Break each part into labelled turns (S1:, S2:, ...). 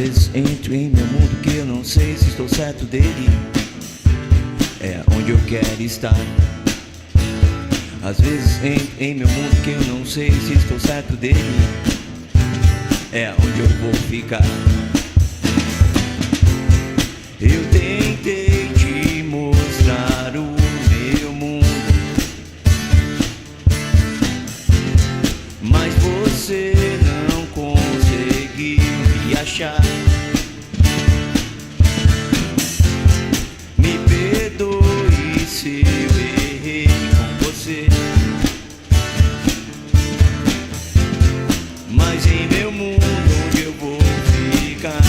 S1: vezes entro em meu mundo que eu não sei se estou certo dele. É onde eu quero estar. Às vezes entro em meu mundo que eu não sei se estou certo dele. É onde eu vou ficar. Eu tentei te mostrar o meu mundo, mas você não conseguiu me achar. Me perdoe se eu errei com você, mas em meu mundo onde eu vou ficar.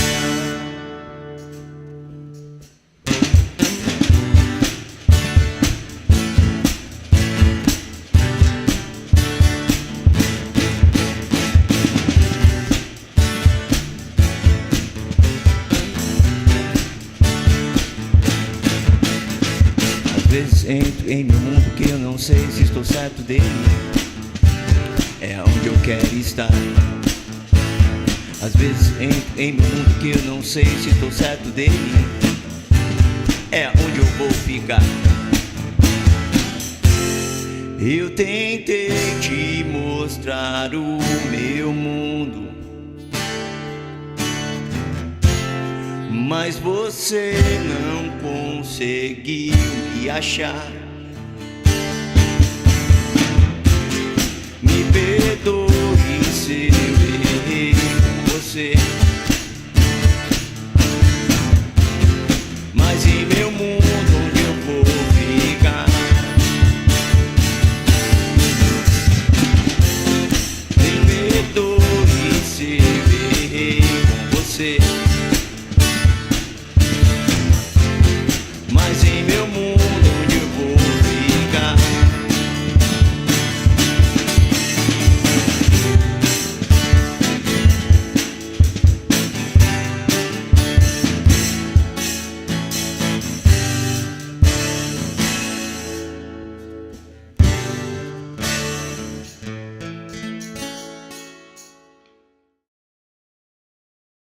S1: Às vezes entro em meu mundo que eu não sei se estou certo dele. É onde eu quero estar. Às vezes entro em meu mundo que eu não sei se estou certo dele. É onde eu vou ficar. Eu tentei te mostrar o meu mundo, mas você não conseguiu me achar.